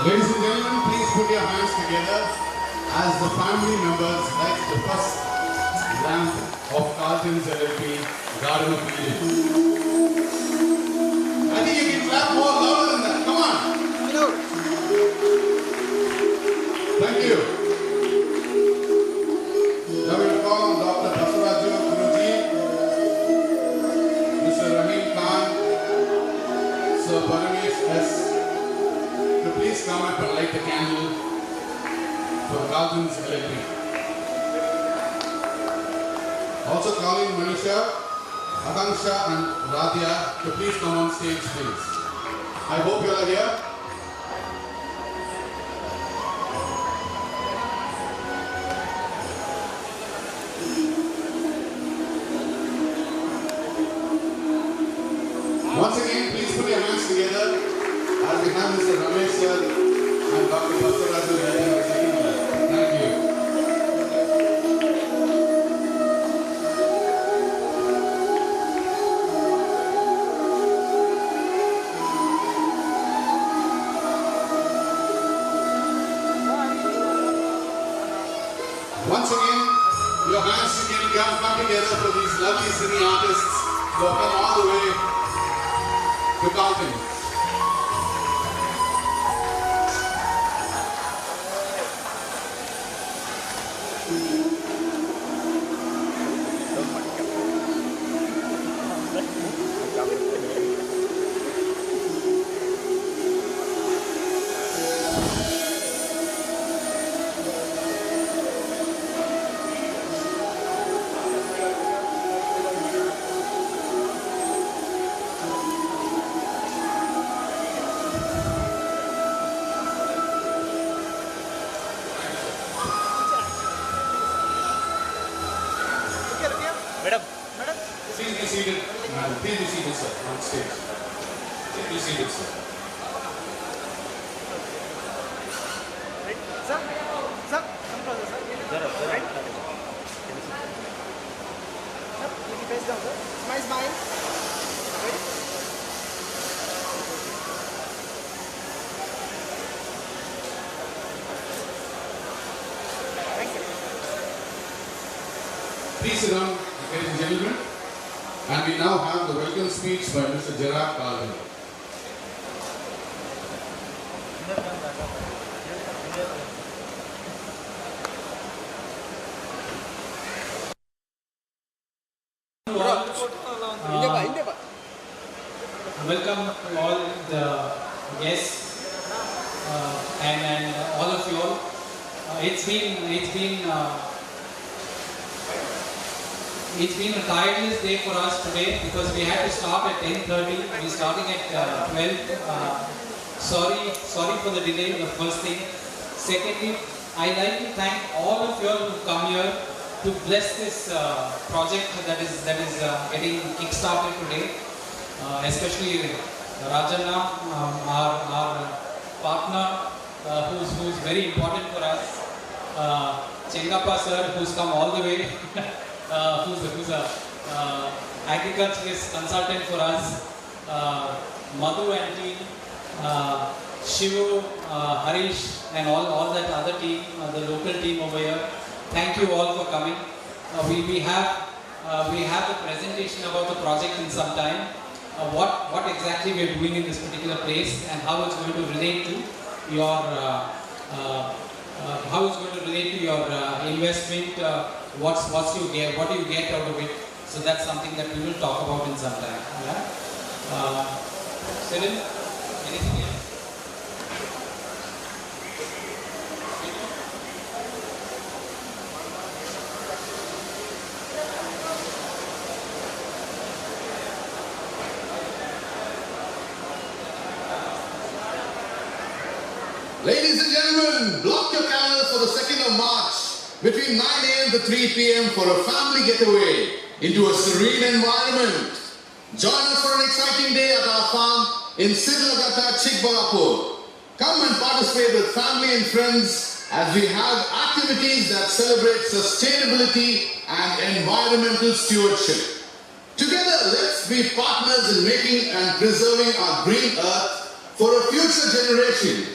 Ladies and gentlemen, please put your hands together as the family members light the first lamp of Carlton's LLP Garden of Eden. I think you can clap more louder than that. Come on. Thank you. Now we will call on Dr. Basuraju Guruji, Mr. Rahim Khan, Sir Paramesh S. to please come up and light the candle for Carlton's LLP. Also calling Manisha, Akanksha and Radhya to please come on stage, please. I hope you all are here. Once again, please put your hands together as we have Mr. Ramesh sir and Dr. Basuraju leading the second line. Thank you. Once again, your hands can come together for these lovely cine artists who have come all the way to Carlton. Madam. Please be seated. Please be seated, sir, on stage. Please be seated, sir. Right. Sir, come closer, sir. Right. Sir, keep your face down, sir. Smile. Ready? Thank you. Please sit down, ladies and gentlemen. And we now have the welcome speech by Mr. Gerard Carlton. Welcome all the guests and all of you all. It's been a tireless day for us today because we had to start at 10:30. We're starting at 12. Sorry for the delay. The first thing. Secondly, I'd like to thank all of you all who come here to bless this project that is getting kick-started today. Especially Rajanna, our partner, who's very important for us. Chengappa sir, who's come all the way. Who's a agriculturist consultant for us, Madhu and team, Shivu, Harish and all that other team, the local team over here. Thank you all for coming. We have a presentation about the project in some time. What exactly we are doing in this particular place and how it's going to relate to your investment. What do you get out of it? So that's something that we will talk about in some time. Yeah? Cyril, anything else? Ladies and gentlemen, block your calendars for the 2nd of March between 9 a.m. to 3 p.m. for a family getaway into a serene environment. Join us for an exciting day at our farm in Sidlagata, Chikbalapur. Come and participate with family and friends as we have activities that celebrate sustainability and environmental stewardship. Together, let's be partners in making and preserving our green earth for a future generation.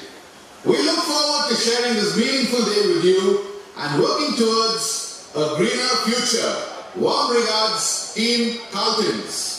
We look forward to sharing this meaningful day with you and working towards a greener future. Warm regards, Team Carltons.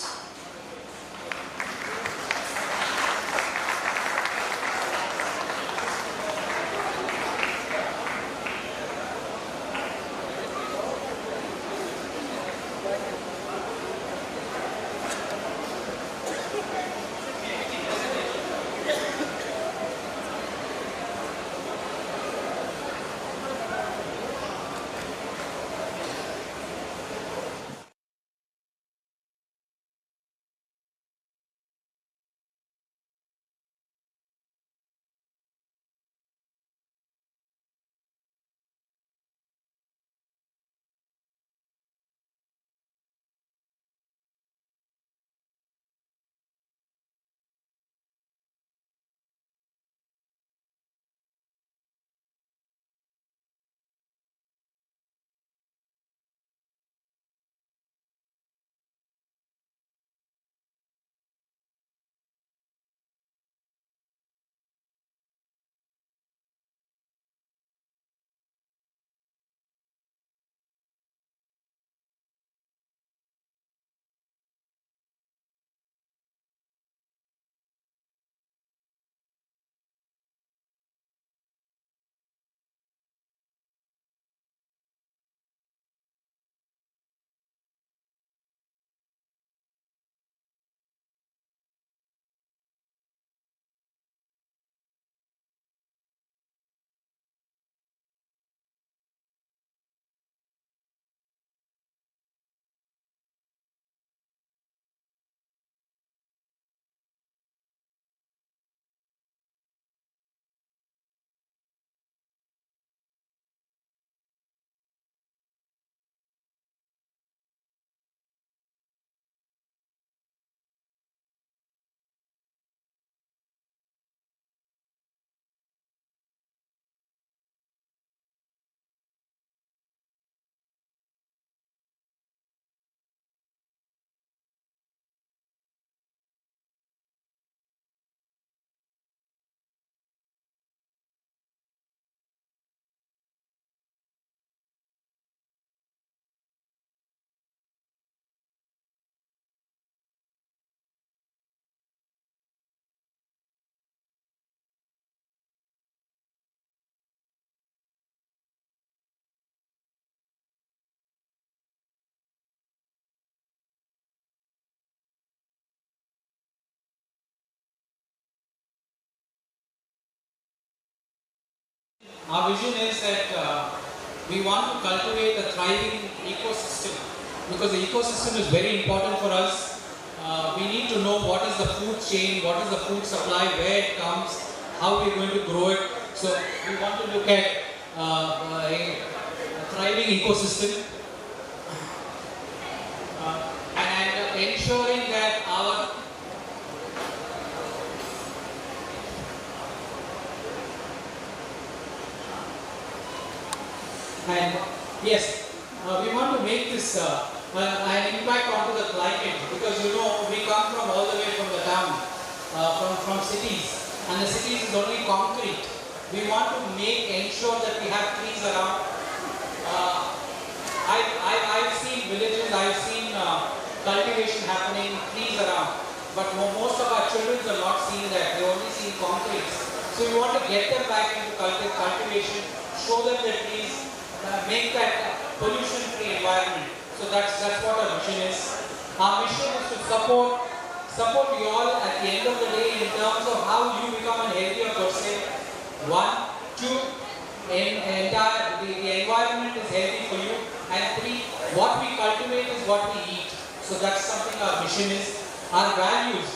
Our vision is that we want to cultivate a thriving ecosystem because the ecosystem is very important for us. We need to know what is the food chain, what is the food supply, where it comes, how we are going to grow it. So we want to look at a thriving ecosystem and ensuring that our and yes, we want to make this an impact onto the climate because you know we come from all the way from the town, from cities, and the cities is only concrete. We want to ensure that we have trees around. I've seen villages, I've seen cultivation happening, trees around, but most of our children are not seeing that. They only see concrete. So we want to get them back into cultivation, show them the trees. Make that pollution-free environment. So that's what our mission is. Our mission is to support you all at the end of the day in terms of how you become a healthier person. 1, 2, the environment is healthy for you. And 3, what we cultivate is what we eat. So that's something our mission is. Our values.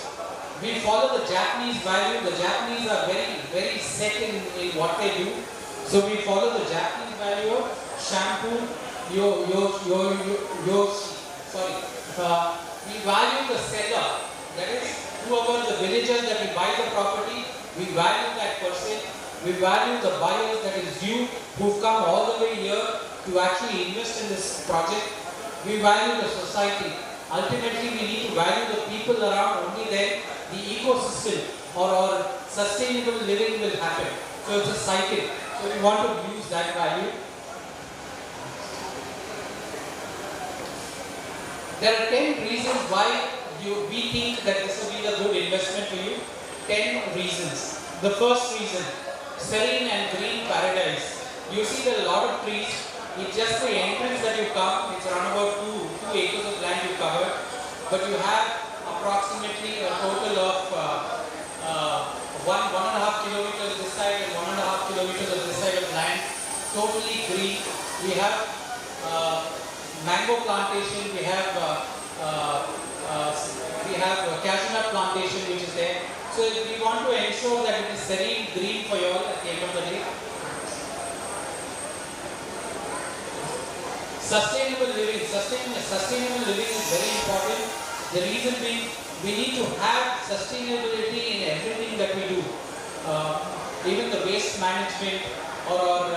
We follow the Japanese value. The Japanese are very, very set in what they do. So we follow the Japanese value of shampoo, we value the seller, that is whoever the villagers that will buy the property, we value that person, we value the buyers, that is you, who've come all the way here to actually invest in this project, we value the society. Ultimately we need to value the people around, only then the ecosystem or sustainable living will happen. So it's a cycle. So we want to use that value. There are 10 reasons why we think that this will be a good investment for you. 10 reasons. The first reason, serene and green paradise. You see there are a lot of trees. It's just the entrance that you come. It's around about 2 acres of land you covered. But you have approximately a total of 1.5 kilometers this side and 1.5 kilometers of this side of land. Totally green. We have mango plantation. We have cashew nut plantation which is there. So we want to ensure that it is serene green for you all at the end of the day. Sustainable living. Sustainable living is very important. The reason being, we need to have sustainability in everything that we do. Even the waste management or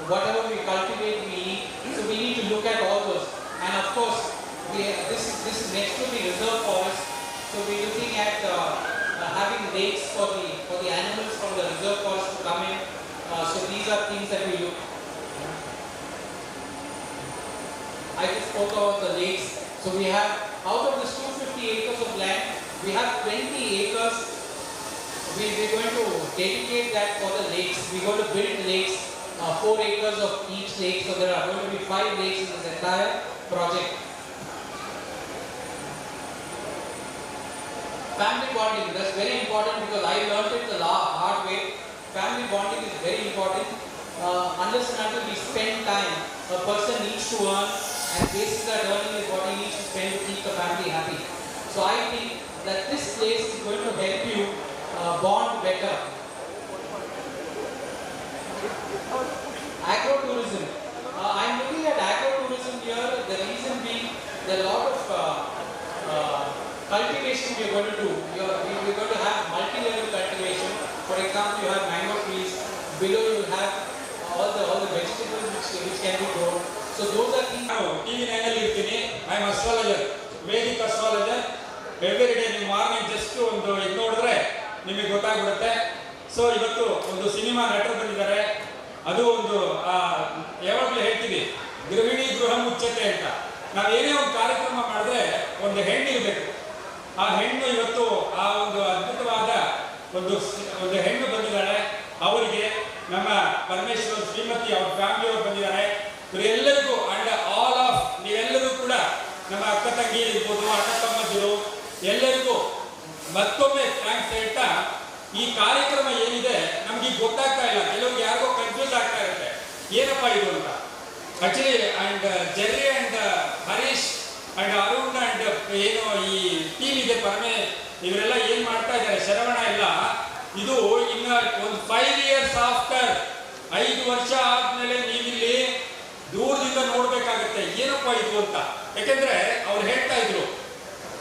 whatever we cultivate, we eat. So we need to look at all those. And of course, this is next to the reserve forest. So we're looking at having lakes for the animals from the reserve forest to come in. So these are things that we look. I just spoke about the lakes. So we have, out of this 250 acres of land, we have 20 acres. We're going to dedicate that for the lakes. We're going to build lakes, 4 acres of each lake. So there are going to be 5 lakes in this entire project. Family bonding, that's very important because I learned it the hard way. Family bonding is very important. Unless and until we spend time, a person needs to earn, and basis that earning is what he needs to spend to keep the family happy. So I think that this place is going to help you bond better. Agro-tourism. I'm looking at agro-tourism here. The reason being, there are a lot of cultivation we are going to do. We're going to have multi-level cultivation. For example, you have mango trees. Below you have all the vegetables which can be grown. So those are things. TV9 ಅಲ್ಲಿ ಇರ್ತೀನಿ. I am astrologer, Vedic astrologer. Every day ನೀವು morning just ಒಂದು ಇದು ನೋಡಿದ್ರೆ ನಿಮಗೆ ಗೊತ್ತಾಗ್ಬಿಡುತ್ತೆ. So ಇವತ್ತು ಒಂದು ಸಿನಿಮಾ ನಟರು ಬಂದಿದ್ದಾರೆ. ಅದು ಒಂದು ಯಾವಾಗಲೂ ಹೇಳ್ತೀವಿ, ಗೃಹಿಣಿ ಗೃಹ ಮುಚ್ಚತೆ ಅಂತ. ನಾವೇನೇ ಒಂದು ಕಾರ್ಯಕ್ರಮ ಮಾಡಿದ್ರೆ ಒಂದು ಹೆಣ್ಣು ಇರಬೇಕು. ಆ ಹೆಣ್ಣು ಇವತ್ತು ಆ ಒಂದು ಅದ್ಭುತವಾದ ಒಂದು ಹೆಣ್ಣು ಬಂದಿದ್ದಾಳೆ. ಅವರಿಗೆ ನಮ್ಮ ಪರಮೇಶ್ವರ್ ಶ್ರೀಮತಿ ಅವ್ರ ಫ್ಯಾಮಿಲಿ ಅವರು ಬಂದಿದ್ದಾರೆ. ಇವರೆಲ್ಲರಿಗೂ ಅಂಡ್ ಆಲ್ ಆಫ್ ನೀವೆಲ್ಲರೂ ಕೂಡ ನಮ್ಮ ಅಕ್ಕ ತಂಗಿ ಇರ್ಬೋದು, ಅಣ್ಣ ತಮ್ಮಂದಿರು ಎಲ್ಲರಿಗೂ ಮತ್ತೊಮ್ಮೆ ಥ್ಯಾಂಕ್ಸ್ ಹೇಳ್ತಾ, ಈ ಕಾರ್ಯಕ್ರಮ ಏನಿದೆ ನಮ್ಗೆ ಗೊತ್ತಾಗ್ತಾ ಇಲ್ಲ. ಕೆಲವ್ರಿಗೆ ಯಾರಿಗೋ ಕನ್ಫ್ಯೂಸ್ ಆಗ್ತಾ ಇರುತ್ತೆ, ಏನಪ್ಪ ಇದು ಅಂತ. Actually and Jerry and Harish and Arun and ಏನು ಈ ಟೀಮ್ ಇದೆ ಪರಮೇ, ಇವರೆಲ್ಲ ಏನ್ ಮಾಡ್ತಾ ಇದ್ದಾರೆ, ಶರವಣ ಎಲ್ಲ, ಇದು ಇನ್ನ ಒಂದು 5 years ಆಫ್ಟರ್, 5 ವರ್ಷ ಆದ್ಮೇಲೆ ನೀವಿಲ್ಲಿ ದೂರದಿಂದ ನೋಡ್ಬೇಕಾಗತ್ತೆ ಏನಪ್ಪ ಇದು ಅಂತ. ಯಾಕೆಂದ್ರೆ ಅವ್ರು ಹೇಳ್ತಾ ಇದ್ರು,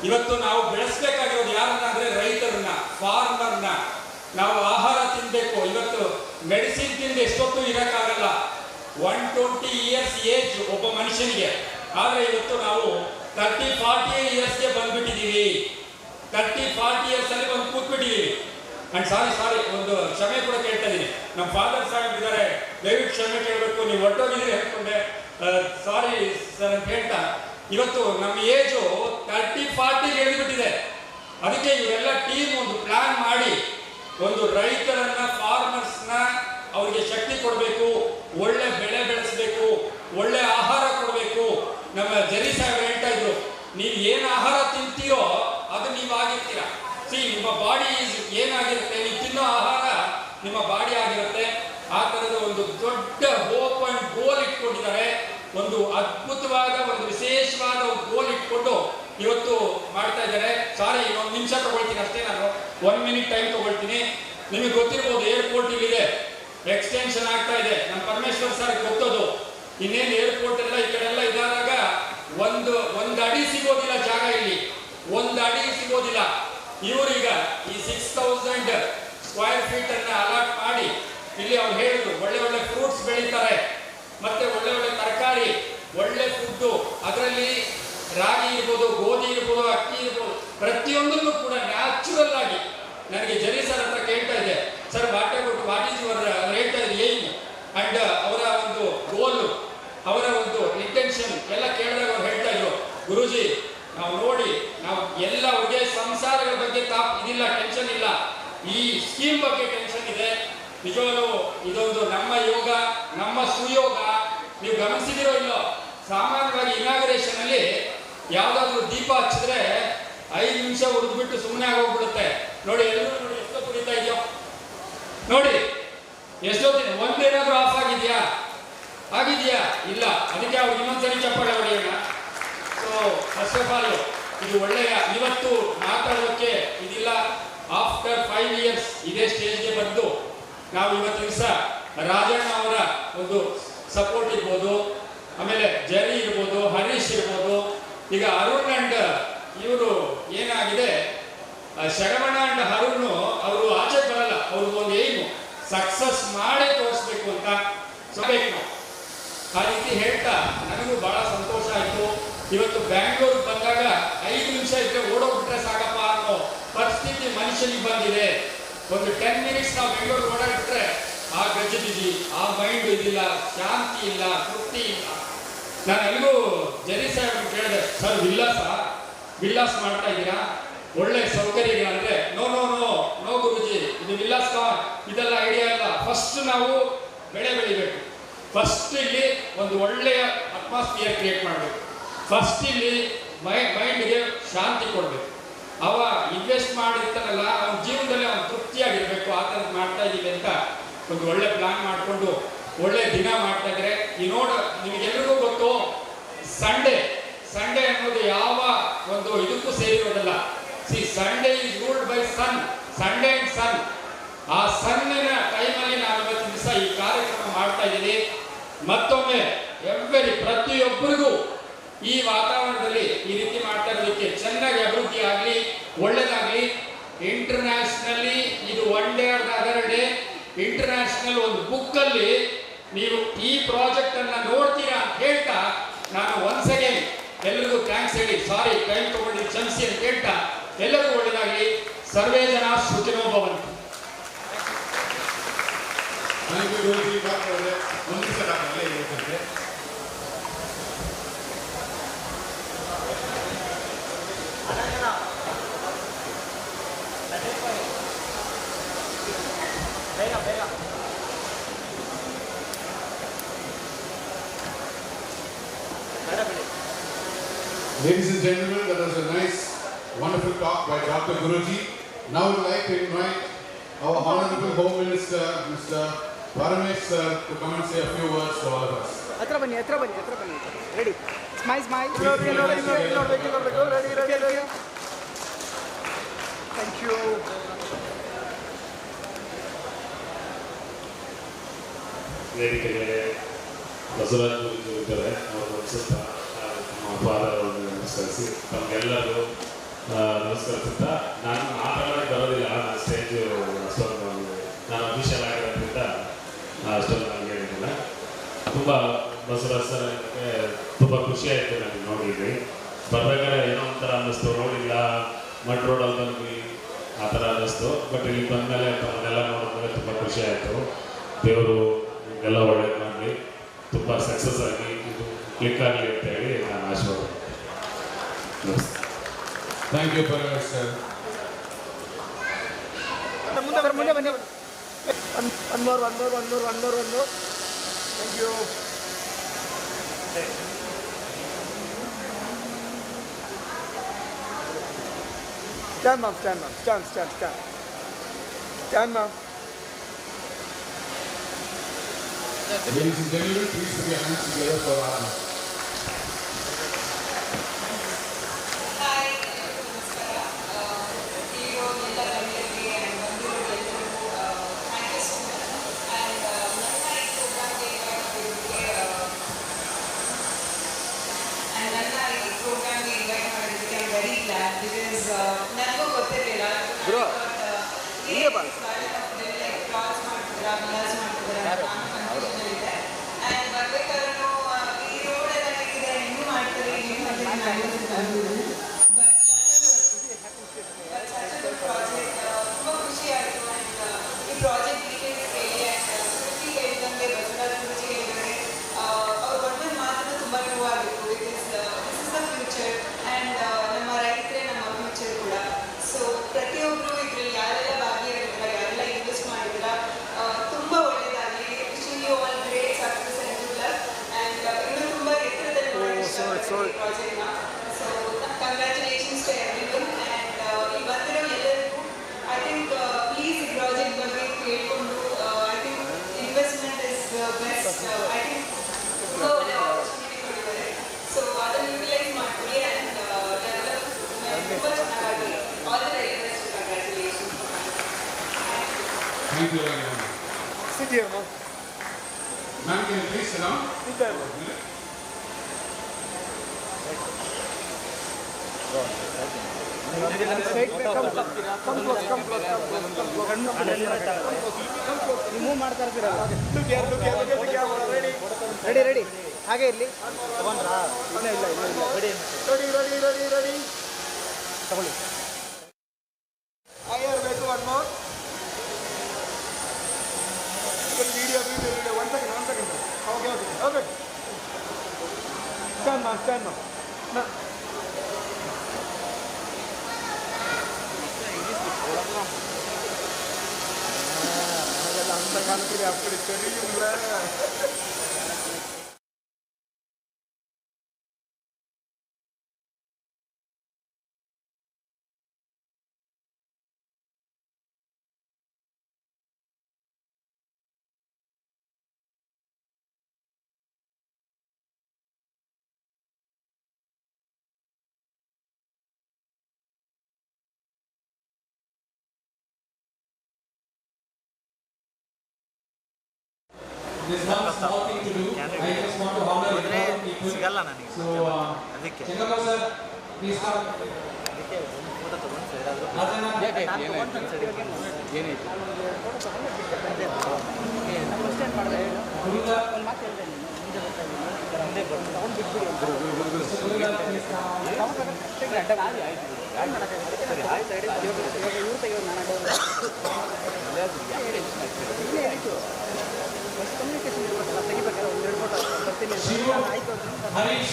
ಇವತ್ತು ನಾವು ಬೆಳೆಸ್ಬೇಕಾಗಿರೋದು ಯಾರನ್ನ ಅಂದ್ರೆ ರೈತರನ್ನ, ಫಾರ್ಮರ್ನ. ನಾವು ಆಹಾರ ತಿನ್ಬೇಕು. ಇವತ್ತು ಮೆಡಿಸಿನ್ ತಿಂದು ಎಷ್ಟೊತ್ತು ಇರಕ್ಕಾಗಲ್ಲ. 120 years ಏಜ್ ಒಬ್ಬ ಮನುಷ್ಯನಿಗೆ. ಆದ್ರೆ ಇವತ್ತು ನಾವು 30-40 yearsಗೆ ಬಂದ್ಬಿಟ್ಟಿದೀವಿ. 30-40 years ಅಲ್ಲಿ ಬಂದು ಕೂತ್ಬಿಟ್ಟಿದೀವಿ. ಅಂಡ್ ಸಾರಿ ಒಂದು ಕ್ಷಮೆ ಕೂಡ ಕೇಳ್ತಾ ಇದೀನಿ. ನಮ್ಮ ಫಾದರ್ ಸಾಹೇಬ್ ಇದ್ದಾರೆ, ದಯವಿಟ್ಟು ಕ್ಷಮೆ ಕೇಳಬೇಕು, ನೀವು ಹೊರಟೋಗಿದ್ರೆ ಹೇಳ್ಕೊಂಡೆ, ಸಾರಿ ಸರ್ ಅಂತ ಹೇಳ್ತಾ, ಇವತ್ತು ನಮ್ಮ ಏಜು 30-40 ಹೇಳಿಬಿಟ್ಟಿದೆ. ಅದಕ್ಕೆ ಇವರೆಲ್ಲ ಟೀಮ್ ಒಂದು ಪ್ಲಾನ್ ಮಾಡಿ ಒಂದು ರೈತರನ್ನ, ಫಾರ್ಮರ್ಸ್ನ ಅವರಿಗೆ ಶಕ್ತಿ ಕೊಡಬೇಕು, ಒಳ್ಳೆ ಬೆಳೆ ಬೆಳೆಸಬೇಕು, ಒಳ್ಳೆ ಆಹಾರ ಕೊಡಬೇಕು. ನಮ್ಮ ಜರಿ ಸಾಹೇಬ್ ಹೇಳ್ತಾ ಇದ್ರು, ನೀವು ಏನು ಆಹಾರ ತಿಂತೀರೋ ಅದು ನೀವು ಆಗಿರ್ತೀರ. ನಿಮ್ಮ ಬಾಡಿ ಏನಾಗಿರುತ್ತೆ, ನೀವು ತಿನ್ನೋ ಆಹಾರ ನಿಮ್ಮ ಬಾಡಿ ಆಗಿರುತ್ತೆ. ಆ ತರದ ಒಂದು ದೊಡ್ಡ ಹೋಪ್ ಅಂಡ್ ಗೋಲ್ ಇಟ್ಕೊಂಡಿದ್ದಾರೆ. ಒಂದು ಅದ್ಭುತವಾದ ಒಂದು ವಿಶೇಷವಾದ ಒಂದು ಗೋಲ್ ಇಟ್ಕೊಂಡು ಇವತ್ತು ಮಾಡ್ತಾ ಇದ್ದಾರೆ. ಸಾರಿ, ಇನ್ನೊಂದು ನಿಮಿಷ ತಗೊಳ್ತೀನಿ ಅಷ್ಟೇ, ನಾನು 1 minute ಟೈಮ್ ತಗೊಳ್ತೀನಿ. ನಿಮಗೆ ಗೊತ್ತಿರ್ಬೋದು, ಏರ್ಪೋರ್ಟ್ ಇಲ್ಲಿದೆ, ಎಕ್ಸ್ಟೆನ್ಷನ್ ಆಗ್ತಾ ಇದೆ. ನಮ್ಮ ಪರಮೇಶ್ವರ್ ಸರ್ ಗೊತ್ತದು. ಇನ್ನೇನು ಏರ್ಪೋರ್ಟ್ ಎಲ್ಲ ಈ ಕಡೆ ಎಲ್ಲ ಇದಾದಾಗ ಒಂದು ಅಡಿ ಸಿಗೋದಿಲ್ಲ ಜಾಗ, ಇಲ್ಲಿ 1 ಅಡಿ ಸಿಗೋದಿಲ್ಲ. ಇವರೀಗ ಈ 6000 ಸ್ಕ್ವೇರ್ ಫೀಟ್ ಅನ್ನ ಅಲಾಟ್ ಮಾಡಿ ಇಲ್ಲಿ ಅವ್ರು ಹೇಳಿದ್ರು, ಒಳ್ಳೆ ಒಳ್ಳೆ ಫ್ರೂಟ್ಸ್ ಬೆಳೀತಾರೆ, ಮತ್ತೆ ಒಳ್ಳೆ ಒಳ್ಳೆ ತರಕಾರಿ, ಒಳ್ಳೆ ಫುಡ್ಡು, ಅದರಲ್ಲಿ ರಾಗಿ ಇರ್ಬೋದು, ಗೋಧಿ ಇರ್ಬೋದು, ಅಕ್ಕಿ ಇರ್ಬೋದು, ಪ್ರತಿಯೊಂದನ್ನು ಕೂಡ ನ್ಯಾಚುರಲ್ ಆಗಿ. ನನಗೆ ಜರಿ ಸರ್ ಹತ್ರ ಕೇಳ್ತಾ ಇದ್ದೆ, ಸರ್ ವಾಟ್ ಈಸ್ ಯುವರ್ ಬಗ್ಗೆ ಇದಿಲ್ಲ, ಟೆನ್ಷನ್ ಇಲ್ಲ. ಈ ಸ್ಕೀಮ್ ಬಗ್ಗೆ ಟೆನ್ಷನ್ ಇದೆ. ನಿಜವಾಗ್ಲೂ ಇದೊಂದು ನಮ್ಮ ಯೋಗ, ನಮ್ಮ ಸುಯೋಗ. ನೀವು ಗಮನಿಸಿದಿರೋ ಇಲ್ಲೋ, ಸಾಮಾನ್ಯವಾಗಿ ಇನಾಗ್ರೇಷನ್ ಅಲ್ಲಿ ಯಾವ್ದಾದ್ರು ದೀಪ ಹಚ್ಚಿದ್ರೆ 5 ನಿಮಿಷ ಉರಿದ್ಬಿಟ್ಟು ಸುಮ್ಮನೆ ಆಗೋಗ್ಬಿಡುತ್ತೆ. ನೋಡಿ ಎಲ್ಲರೂ ನೋಡಿ ಎಷ್ಟೋ ಕುಡಿತಾ ಇದೆಯೋ ನೋಡಿ, ಎಷ್ಟೊತ್ತಿನ ಒಂದೇನಾದ್ರೂ ಆಫ್ ಆಗಿದೆಯಾ? ಇಲ್ಲ. ಅದಕ್ಕೆ ಅವ್ರು ಇನ್ನೊಂದ್ಸರಿ ಚಪ್ಪಾಳೆ ಹೊಡೆಯೋಣ. ಸೊ ಫಸ್ಟ್ ಆಫ್ ಆಲ್ ಇದು ಒಳ್ಳೆಯ, ಇವತ್ತು ಮಾತಾಡೋಕ್ಕೆ ಇದಿಲ್ಲ. ಆಫ್ಟರ್ 5 years ಇದೇ ಸ್ಟೇಜ್ಗೆ ಬಂದು ನಾವು ಇವತ್ತು ದಿವಸ ರಾಜಣ್ಣ ಅವರ ಒಂದು ಸಪೋರ್ಟ್ ಇರ್ಬೋದು, ಆಮೇಲೆ ಜರಿ ಇರ್ಬೋದು, ಹರೀಶ್ ಇರ್ಬೋದು, ಈಗ ಅರುಣ್ ಅಂಡ್ ಇವರು ಏನಾಗಿದೆ, ಶರವಣ ಅಂಡ್ ಅರುಣ್ ಅವರು ಆಚೆ ಬರಲ್ಲ. ಅವ್ರಿಗೆ ಒಂದು ಏಮು ಸಕ್ಸಸ್ ಮಾಡೇ ತೋರಿಸ್ಬೇಕು ಅಂತ ಸಬೇಕು ನಾವು. ಆ ರೀತಿ ಹೇಳ್ತಾ ನನಗೂ ಬಹಳ ಸಂತೋಷ ಆಯಿತು. ಇವತ್ತು ಬ್ಯಾಂಗ್ಳೂರ್ಗೆ ಬಂದಾಗ 5 ನಿಮಿಷ ಇದ್ರೆ ಓಡೋಗ್ಬಿಟ್ರೆ ಸಾಕಪ್ಪ ಅನ್ನೋ ಪರಿಸ್ಥಿತಿ ಮನುಷ್ಯನಿಗೆ ಬಂದಿದೆ. ಒಂದು 10 minutes ನಾವು ಬೆಂಗಳೂರು ಓಡಾಡ್ಬಿಟ್ರೆ ಆ ಗಜಿಬಿಜಿ, ಆ ಮೈಂಡ್ ಇದಿಲ್ಲ, ಶಾಂತಿ ಇಲ್ಲ, ತೃಪ್ತಿ ಇಲ್ಲ. ನಾನು ಎಲ್ಲಿಗೂ ಜರಿ ಸಾಹೇಬ್ ಕೇಳಿದೆ, ಸರ್ ವಿಲ್ಲಾಸ್ ಮಾಡ್ತಾ ಇದ್ದೀರಾ, ಒಳ್ಳೆ ಸೌಕರ್ಯಗಳು ಅಂದ್ರೆ ನೋ ನೋ ನೋ ನೋ ಗುರುಜಿ, ಇದು ವಿಲ್ಲಾಸ್ ಇದೆಲ್ಲ ಐಡಿಯಾ ಇಲ್ಲ. ಫಸ್ಟ್ ನಾವು ಬೆಳೆ ಬೆಳಿಬೇಕು. ಫಸ್ಟ್ ಇಲ್ಲಿ ಒಂದು ಒಳ್ಳೆಯ ಅಟ್ಮಾಸ್ಫಿಯರ್ ಕ್ರಿಯೇಟ್ ಮಾಡಬೇಕು. ಫಸ್ಟ್ ಇಲ್ಲಿ ಮೈಂಡ್ಗೆ ಶಾಂತಿ ಕೊಡಬೇಕು. ಅವ ಇನ್ವೆಸ್ಟ್ ಮಾಡಿರ್ತಾನಲ್ಲ, ಅವನ ಜೀವನದಲ್ಲಿ ಅವನು ತೃಪ್ತಿಯಾಗಿರ್ಬೇಕು. ಆ ಥರದ್ದು ಮಾಡ್ತಾ ಇದ್ದೀವಿ ಅಂತ ಒಂದು ಒಳ್ಳೆ ಪ್ಲಾನ್ ಮಾಡಿಕೊಂಡು ಒಳ್ಳೆ ದಿನ ಮಾಡ್ತಾ ಇದ್ರೆ ಈ ನಿಮಗೆಲ್ರಿಗೂ ಗೊತ್ತು, ಸಂಡೇ ಅನ್ನೋದು ಯಾವ ಒಂದು ಇದಕ್ಕೂ ಸೇರಿರೋದಲ್ಲ. Sunday is ruled by sun, Sunday and sun. ಆ ಸನ್ನಿನ ಟೈಮಲ್ಲಿ ನಾನು ಇವತ್ತು ದಿವಸ ಈ ಕಾರ್ಯಕ್ರಮ ಮಾಡ್ತಾ ಇದ್ದೀನಿ. ಮತ್ತೊಮ್ಮೆ ಪ್ರತಿಯೊಬ್ಬರಿಗೂ ಈ ವಾತಾವರಣದಲ್ಲಿ ಈ ರೀತಿ ಮಾಡ್ತಾ ಇರೋದಕ್ಕೆ ಚೆನ್ನಾಗಿ ಅಭಿವೃದ್ಧಿ ಆಗಲಿ, ಒಳ್ಳೇದಾಗಲಿ. ಇಂಟರ್ನ್ಯಾಷನಲಿ ಇದು 1 day or the other day international ಒಂದು ಬುಕ್ಕಲ್ಲಿ ನೀವು ಈ ಪ್ರಾಜೆಕ್ಟ್ ಅನ್ನ ನೋಡ್ತೀರಾ ಅಂತ ಹೇಳ್ತಾ ನಾನು ಒನ್ಸ್ ಅಗೇನ್ ಎಲ್ಲರಿಗೂ ಥ್ಯಾಂಕ್ಸ್ ಹೇಳಿ, ಸಾರಿ ಟೈಮ್ ತಗೊಂಡು ಕ್ಷಮಿಸಿ ಅಂತ ಹೇಳ್ತಾ ಎಲ್ಲರಿಗೂ ಒಳ್ಳೆಯದಾಗಲಿ. ಸರ್ವೇ ಜನ ಸುಖಿನೋ ಭವಂತು. Ladies and gentlemen, that was a nice, wonderful talk by Dr. Guruji. Now I would like to invite our Honorable Home Minister, Mr. Paramesh sir, to come and say a few words to all of us. ಹತ್ರ ಬನ್ನಿ. Ready, smile. Ready. Thank you. ವೇದಿಕೆ ಮೇಲೆ ಬಸವರಾಜ ಗುರುಜಿ ಇದ್ದಾರೆ. ಅವರು ಸ್ವಲ್ಪ ನಮ್ಮ ಪಾದಗಳನ್ನು ನಮಸ್ಕರಿಸಿ ತಮಗೆಲ್ಲರೂ ನಮಸ್ಕರಿಸುತ್ತಾ, ನಾನು ಮಾತಾಡೋಕ್ಕೆ ಬರೋದಿಲ್ಲ. ನಾನು ಸ್ಟೇಜು ಅಷ್ಟೊಂದು ನಾನು ಅಫಿಷಿಯಲ್ ಆಗಿರೋದ್ರಿಂದ ಅಷ್ಟೊಂದು ನನಗೆ ಹೇಳಿದ್ದಿಲ್ಲ. ತುಂಬ ಬಸವರಾಜ್ ಸರ್ ತುಂಬ ಖುಷಿ ಆಯಿತು ನನಗೆ ನೋಡಿದ್ವಿ. ಬರ್ಬೇಕಾದ್ರೆ ಏನೋ ಒಂಥರ ಅನ್ನಿಸ್ತು, ನೋಡಿಲ್ಲ ಮಡ್ ರೋಡಲ್ಲಿ ಬಂದ್ವಿ ಆ ಥರ ಅನ್ನಿಸ್ತು. ಬಟ್ ಇಲ್ಲಿ ಬಂದಮೇಲೆ ತಮ್ಮನ್ನೆಲ್ಲ ನೋಡಿದ್ಮೇಲೆ ತುಂಬ ಖುಷಿ ಆಯಿತು. ದೇವರು ನಿಮಗೆಲ್ಲ ಒಳ್ಳೇದು ಮಾಡಲಿ, ತುಂಬ ಸಕ್ಸಸ್ ಆಗಿ ಇದು ಕ್ಲಿಕ್ ಆಗಲಿ ಅಂತ ಹೇಳಿ ನಾನು ಆಶೀರ್ವಾದ. Thank you, Paramesh sir. ಮುಂದೆ ಬನ್ನಿ. One more. Thank you. Stand, ma'am. Stand, ma'am. Ladies and gentlemen, please put your hands together for our ಪ್ರತಿ Thank you very much. Sit here, ma'am. Ma'am, can you please sit down? Sit there, ma'am. Remove ಮಾಡ್ತಾ ಇರ್ತೀರಲ್ಲ. Look here. Ready. ಹಾಗೆ ಇರ್ಲಿ. ತಗೊಂಡ್ರಾ? ಇಲ್ಲ. Ready. ತಗೊಳ್ಳಿ. Higher ಬೇಕು one more. Video. 1 second. Okay. Stand, ma'am. No. அந்த காலத்துல அப்படி தெரியும்ல. There's one small thing to do. I just want to honor all the people. So, Chengappa sir, please come. Shivu, Harish.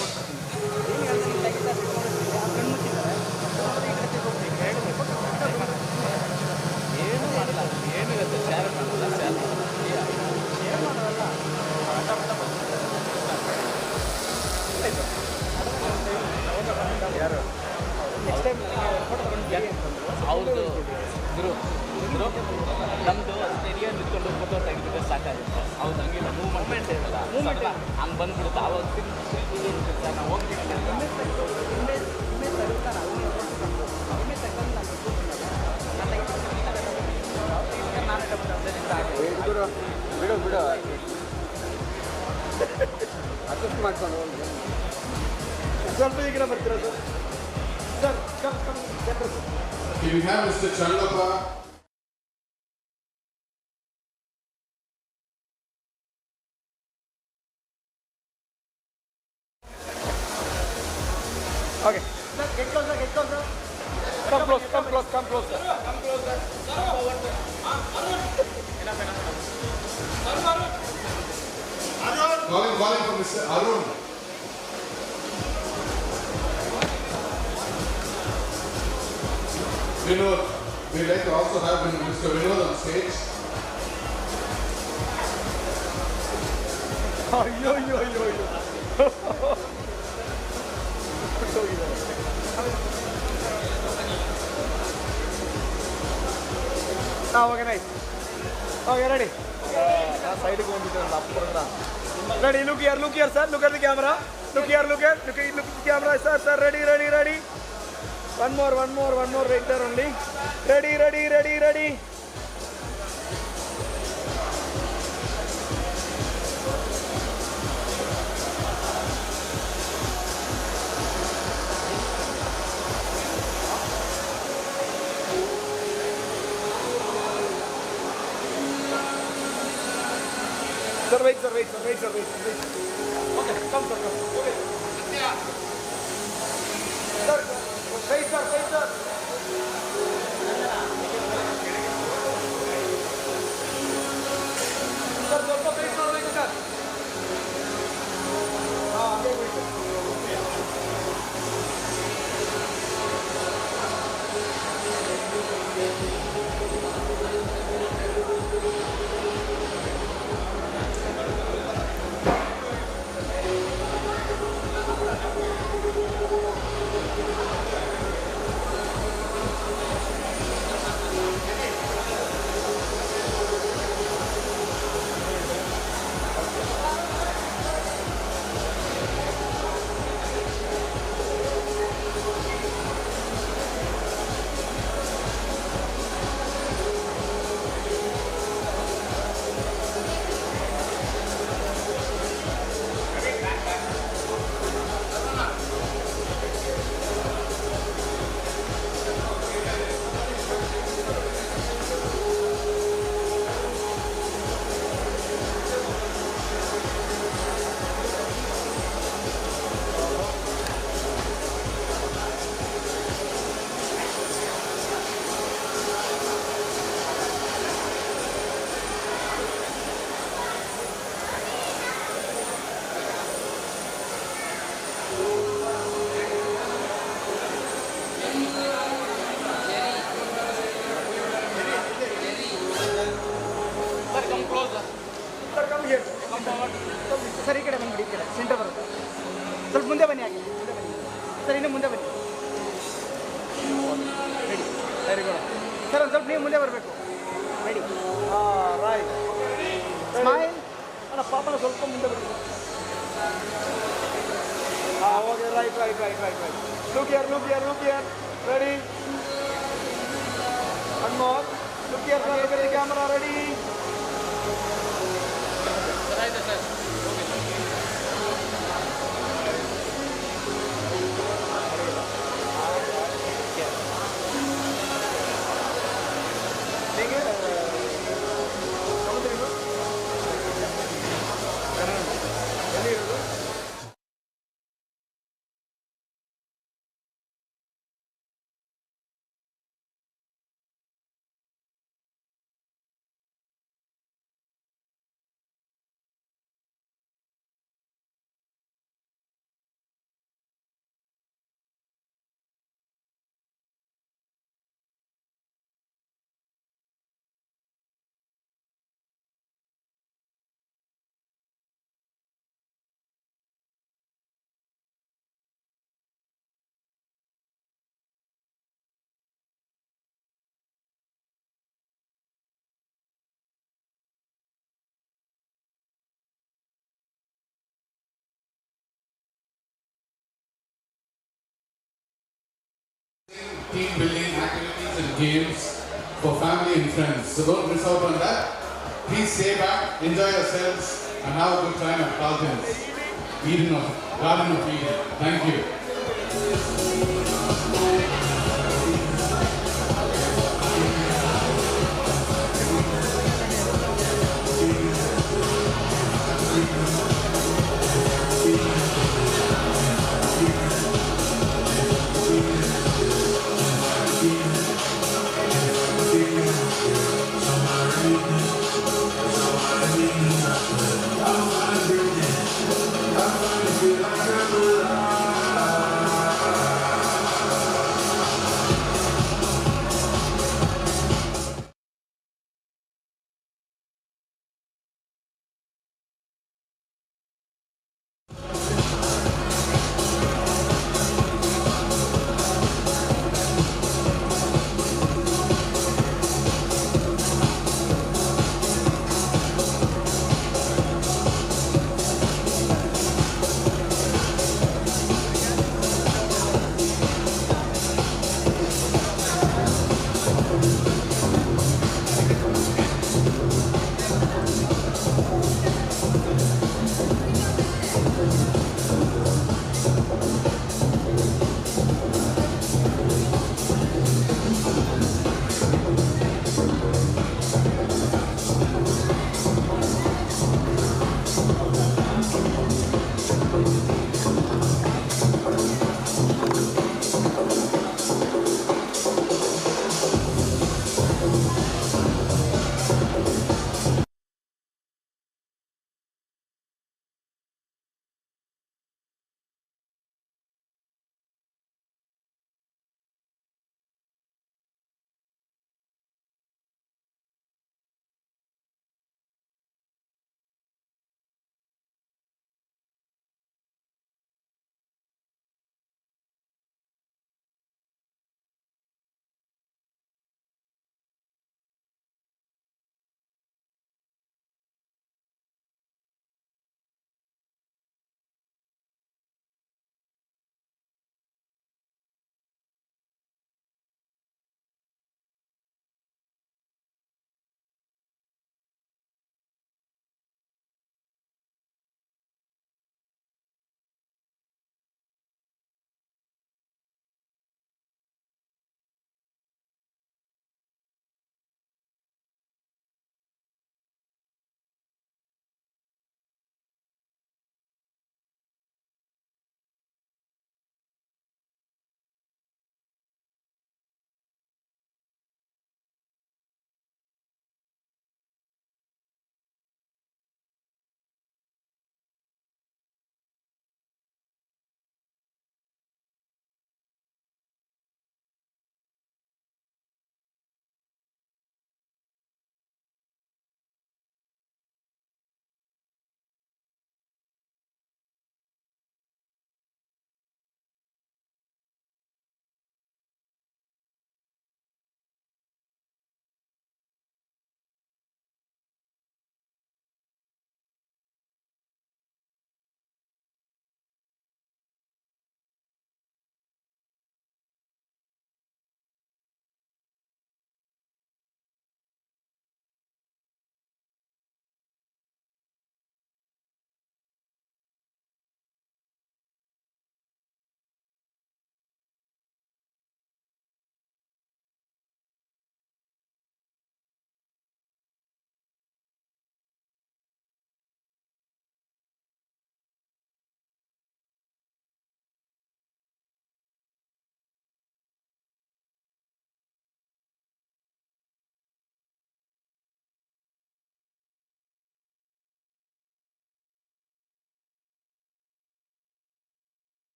ನಮ್ಮದು stadium ನಿಂತ್ಕೊಂಡು photo ತೆಗೆದ್ರೆ ಸಾಕಾಗುತ್ತೆ. ಅವ್ರು ಹಂಗಿಲ್ಲ ಮೂವ್ಮೆಂಟ್ ಇರಲ್ಲ, ಹಂಗೆ ಬಂದ್ಬಿಡುತ್ತೆ. ಆವಾಗ ನಾವು ಹೋಗ್ತೀವಿ ಬಿಡು ಅಡ್ಜಸ್ಟ್ ಮಾಡ್ಕೊಂಡು ಸ್ವಲ್ಪ ಈಗಿನ ಬರ್ತೀರಾ sir? Can we have Mr. Chengappa? Okay. Sir, get closer. Come close. Come closer. Calling for Mr. Arun. Vinod, we'd like to also have Mr. Vinod on stage. ಅಯ್ಯೋ ಓಕೆ ನೈಸ್. Okay ready. ಸೈಡ್ಗೆ ಬಂದಿದ್ದೆ ಅಪ್ಪ. Ready. Look here sir. Look at the camera. Look camera, sir. Ready. One more. Right there only. Ready. Sir, wait. Okay, come. Okay. Sir, wait, sir. Sir, ಸ್ವಲ್ಪ wait ಮಾಡಬೇಕು sir. ಹಾಗೆ wait. Very good sir ಒಂದು ಸ್ವಲ್ಪ ನೀವು ಮುಂದೆ ಬರಬೇಕು ready ಹಾಂ right smile ಅಲ್ಲ ಪಾಪನ ಸ್ವಲ್ಪ ಮುಂದೆ ಬರಬೇಕು ಹಾಂ okay right right right right right look here ready one more look here sir look at the camera ready ಆಯ್ತು ಸರ್ ಹೇಗೆ ಎಲ್ಲಿ ಇರೋದು Team building activities and games for family and friends. So don't miss out on that. Please stay back, enjoy yourselves, and have a good time at Carlton's Garden of Eden. Thank you.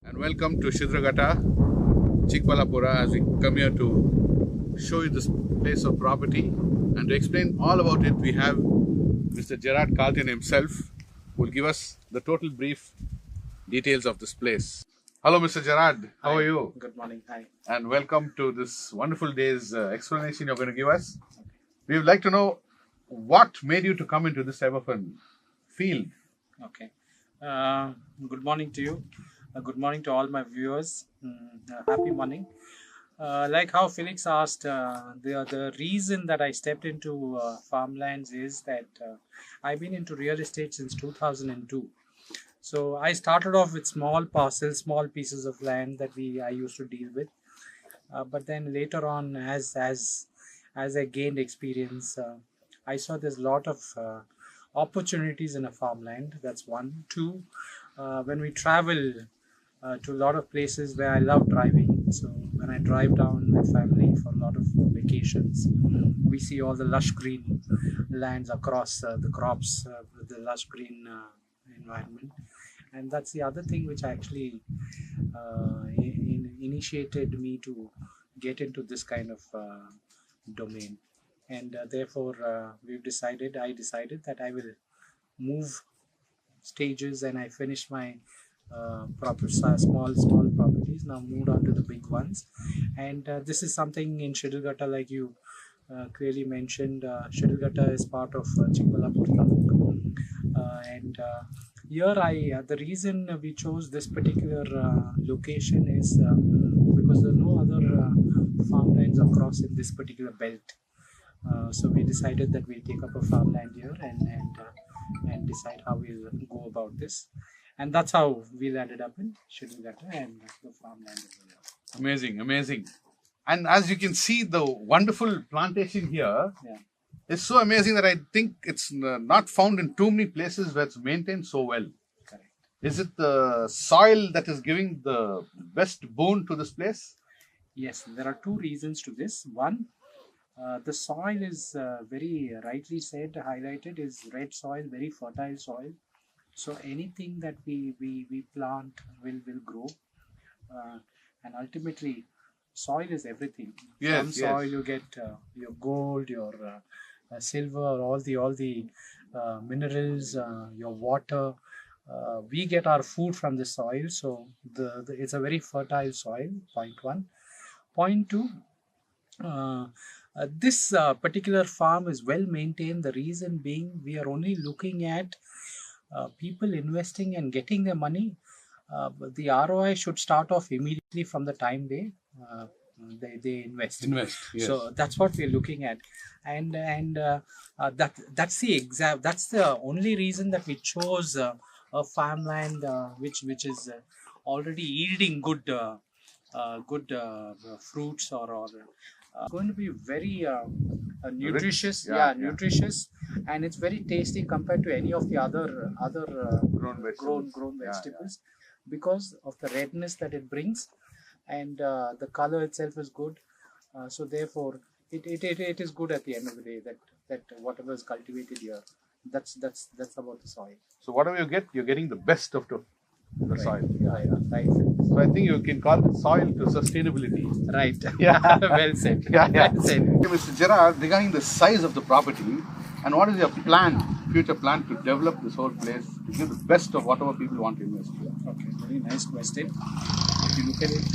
And welcome to Shidragata, Chikbalapura, as we come here to show you this place of property. And to explain all about it, we have Mr. Gerard Carlton himself, who will give us the total brief details of this place. Hello, Mr. Gerard. How are you? Good morning. Hi. And welcome to this wonderful day's explanation you're going to give us. We would like to know what made you to come into this type of a field. Okay. Good morning to you. Good morning to all my viewers. Happy morning. Like how Felix asked, the reason that I stepped into farmlands is that I've been into real estate since 2002. So I started off with small parcels, small pieces of land that I used to deal with. But then later on, as I gained experience, I saw there's a lot of opportunities in a farmland. That's one. Two, when we travel to a lot of places where I love driving. So when I drive down with family for a lot of vacations, we see all the lush green lands across the crops, with the lush green environment. And that's the other thing which actually initiated me to get into this kind of domain. And therefore I decided that I will move stages, and I finished my small properties, now moved on to the big ones. And this is something in Shidragata, like you clearly mentioned. Shidragata is part of Chikbalapur Taluk, and here the reason we chose this particular location is because there are no other farmlands across in this particular belt. So we decided that we'll take up a farmland here and decide how we'll go about this. And that's how we landed up in Shidragata and the farmland over here. Amazing, amazing. And as you can see, the wonderful plantation here is so amazing that I think it's not found in too many places where it's maintained so well. Correct. Is it the soil that is giving the best boon to this place? Yes, there are two reasons to this. One, the soil is very rightly said, highlighted, is red soil, very fertile soil. So anything that we plant will grow, and ultimately soil is everything. From soil you get your gold, your silver, all the minerals, your water. We get our food from the soil, so it's a very fertile soil. Point one. Point two. This particular farm is well maintained. The reason being, we are only looking at people investing and getting their money. But the ROI should start off immediately from the time they invest. Yes. So that's what we're looking at, and that's the only reason that we chose a farmland which is already yielding good fruits or going to be very nutritious. Nutritious, and it's very tasty compared to any of the other grown vegetables, because of the redness that it brings, and the color itself is good. So therefore, it is good at the end of the day. that whatever is cultivated here, that's about the soil. So whatever you get, you're getting the best of the soil. Right. So I think you can call it soil to sustainability. Right. Yeah. Well said. Yeah. Well said. Mr. Gerard, regarding the size of the property, and what is your future plan to develop this whole place to give the best of whatever people want to invest here? Okay, very nice question. If you look at it,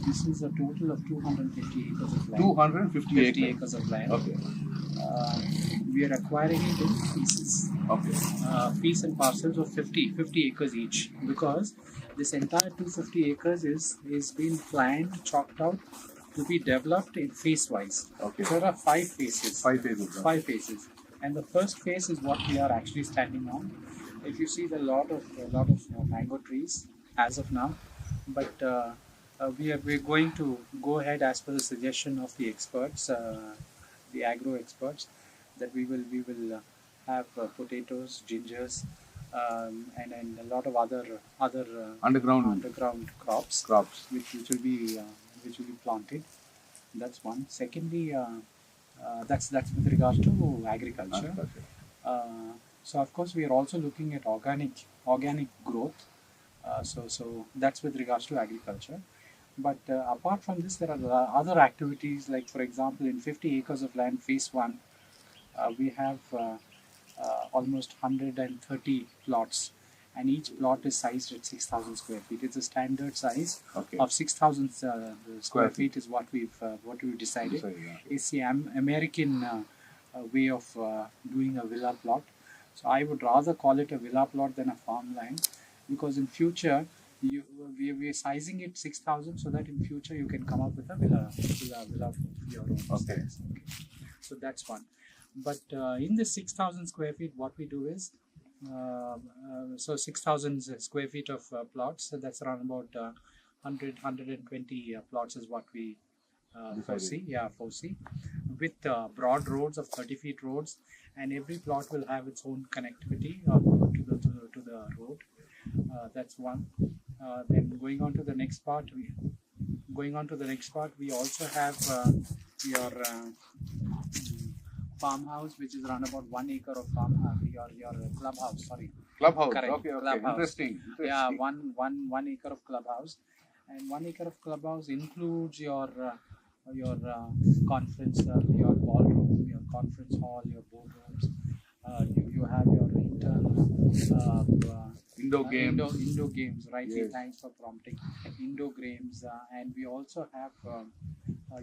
this is a total of 250 acres of land. 250 acres of land. Okay. We are acquiring it in pieces. Okay. Piece and parcels of 50 acres each, because this entire 250 acres is being planned, chalked out to be developed in phase wise. Okay. There are 5 phases. 5 phases. 5 phases, and the first phase is what we are actually standing on. If you see, there are a lot of mango trees as of now, but we're going to go ahead as per the suggestion of the experts, the agro experts, that we will have potatoes, gingers, and a lot of other Underground crops which will be planted. That's one. Secondly, that's with regards to agriculture. So of course we are also looking at organic growth. So that's with regards to agriculture. But apart from this, there are other activities, like for example, in 50 acres of land, phase 1, we have almost 130 plots, and each plot is sized at 6,000 square feet. It's a standard size of 6,000 square feet is what we've decided. It's the American way of doing a villa plot. So I would rather call it a villa plot than a farmland, because in future we are sizing it 6,000 so that in future you can come up with a villa of your own. Okay. So that's one. But in this 6,000 square feet, what we do is, so 6,000 square feet of plots, so that's around about 120 plots is what we foresee. Yeah, foresee. With broad roads of 30 feet roads, and every plot will have its own connectivity to the road. That's one. Then going on to the next part, we also have your farmhouse, which is around about 1 acre of your clubhouse. Sorry. Clubhouse. Correct. Okay. Clubhouse. Interesting. Yeah, one acre of clubhouse, and 1 acre of clubhouse includes your conference, your ballroom, your conference hall, your boardrooms. You have your Indoor games. Indoor games, right? Yes. Thanks for prompting. Indoor games, and we also have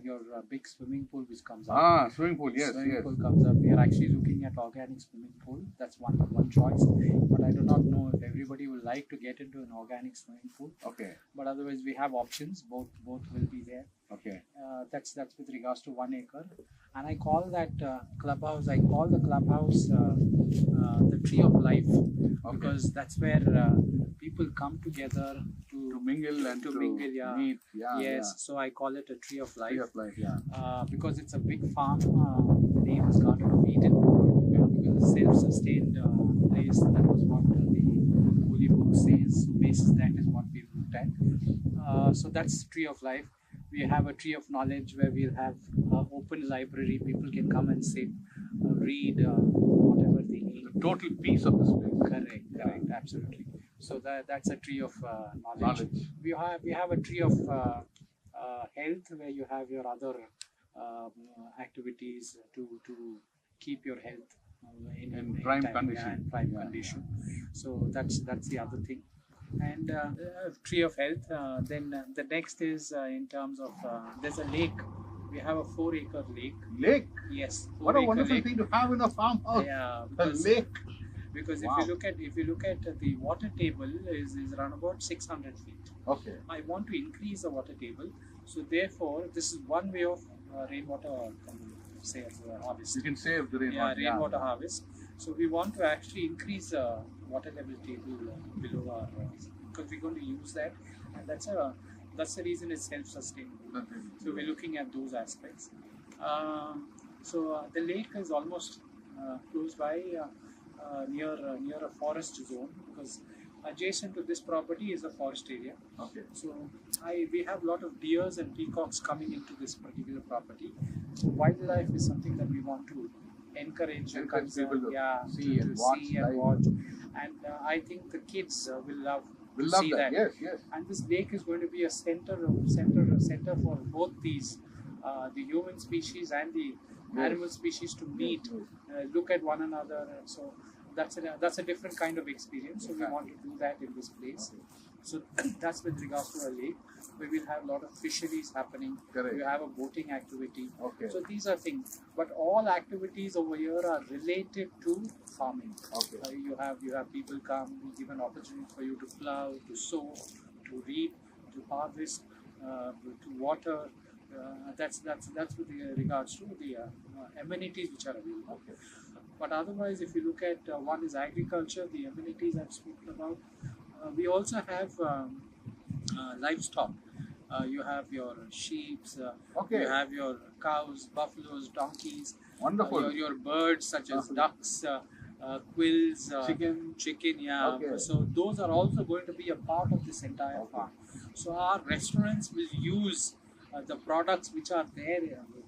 your big swimming pool which comes up. Swimming pool. Yes. Swimming pool comes up. We are actually looking at organic swimming pool. That's one choice. But I do not know if everybody would like to get into an organic swimming pool. Okay. But otherwise, we have options. Both will be there. Okay. That's with regards to 1 acre. And I call that clubhouse. I call the clubhouse the tree of life, because that's where people come together to mingle and to mingle. Yeah. Meet. Yeah. Yes. Yeah. So I call it a tree of life. Tree of life. Yeah. Because it's a big farm. The name is Garden of Eden. Because it's self-sustained place. That was what the Holy Book says. So basis that is what we've looked at. So that's tree of life. We have a tree of knowledge where we'll have open library. People can come and sit, read whatever they need. The total piece of this place. Correct, absolutely. So that's a tree of knowledge. We have a tree of health, where you have your other activities to keep your health in prime time, condition. in prime condition. So that's the other thing. And tree of health. Then the next is in terms of there's a lake. We have a 4 acre lake. Lake. Yes. What a wonderful thing to have in a farmhouse. Yeah. A lake. Because Wow. if you look at the water table is around about 600 feet. Okay. I want to increase the water table, so therefore this is one way of rainwater harvest. You can save the rainwater. Yeah, rainwater harvest. So we want to actually increase the water level table below our because we're going to use that, and that's the reason it's self-sustainable. So we're looking at those aspects. So the lake is almost close by, near a forest zone, because adjacent to this property is a forest area. Okay. So we have a lot of deers and peacocks coming into this particular property. So wildlife is something that we want to encourage Encourage people to yeah, see to and watch see and live. watch. And I think the kids will love We'll to love see that. that. Yes, yes. And this lake is going to be a center for both these, the human species and the animal species to meet, look at one another. And so that's a different kind of experience. So we want to do that in this place. So that's with regards to a lake. We will have a lot of fisheries happening. Correct. We have a boating activity. Okay. So these are things. But all activities over here are related to farming. Okay. You have people come. We give an opportunity for you to plow, to sow, to reap, to harvest, to water. That's with regards to the amenities which are available. Okay. But otherwise, if you look at one is agriculture, the amenities I've spoken about. We also have livestock. You have your sheep, Okay. you have your cows, buffaloes, donkeys. Wonderful. Your birds such as ducks, quills, chicken. Yeah. Okay. So those are also going to be a part of this entire farm. So our restaurants will use the products which are there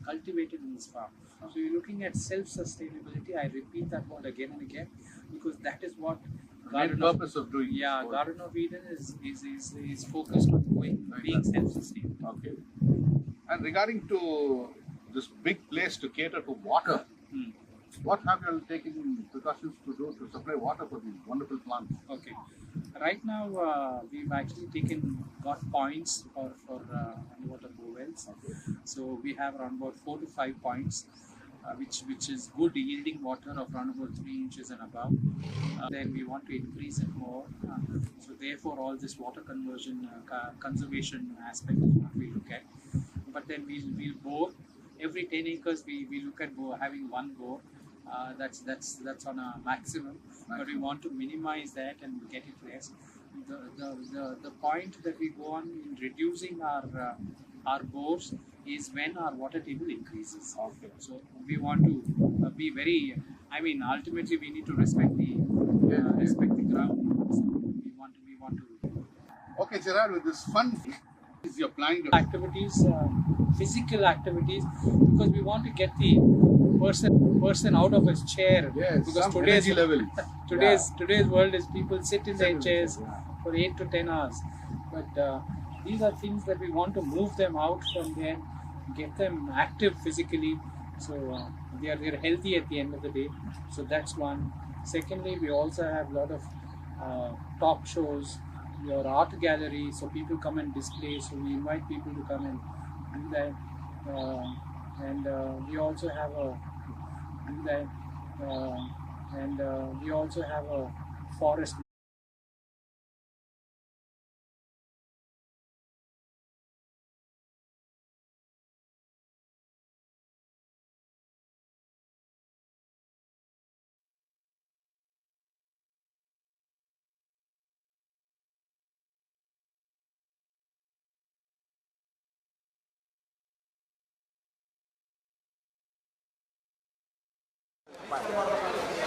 cultivated in this farm. So you're looking at self-sustainability. I repeat that word again and again because that is what Main purpose of doing this. Garden of Eden is focused on being self-sustained. Okay. And regarding to this big place to cater to water, what have you taken precautions to do to supply water for these wonderful plants? Okay. Right now, we've actually got points for underwater bowels. Okay. So we have around about 4 to 5 points, which is good yielding water of around about 3 inches and above. Then we want to increase it more. So therefore, all this water conversion, conservation aspect is what we look at. But then we'll bore. Every 10 acres, we look at having one bore. That's on a maximum, but we want to minimize that and get it less. The point that we go on in reducing our bores is when our water table increases. Okay. So we want to be very. I mean, ultimately we need to respect the ground. So we want to. Okay, Gerard, with this fun, you're planning to Activities, physical activities, because we want to get the person out of his chair. Yes, because some energy level. today's world is people sit in their chairs for 8 to 10 hours. But these are things that we want to move them out from there, get them active physically, so they're healthy at the end of the day. So that's one. Secondly, we also have a lot of talk shows, your art gallery, so people come and display. So we invite people to come and do that. And we also have a forest.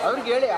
ಅವ್ರಿಗೆ ಹೇಳಿ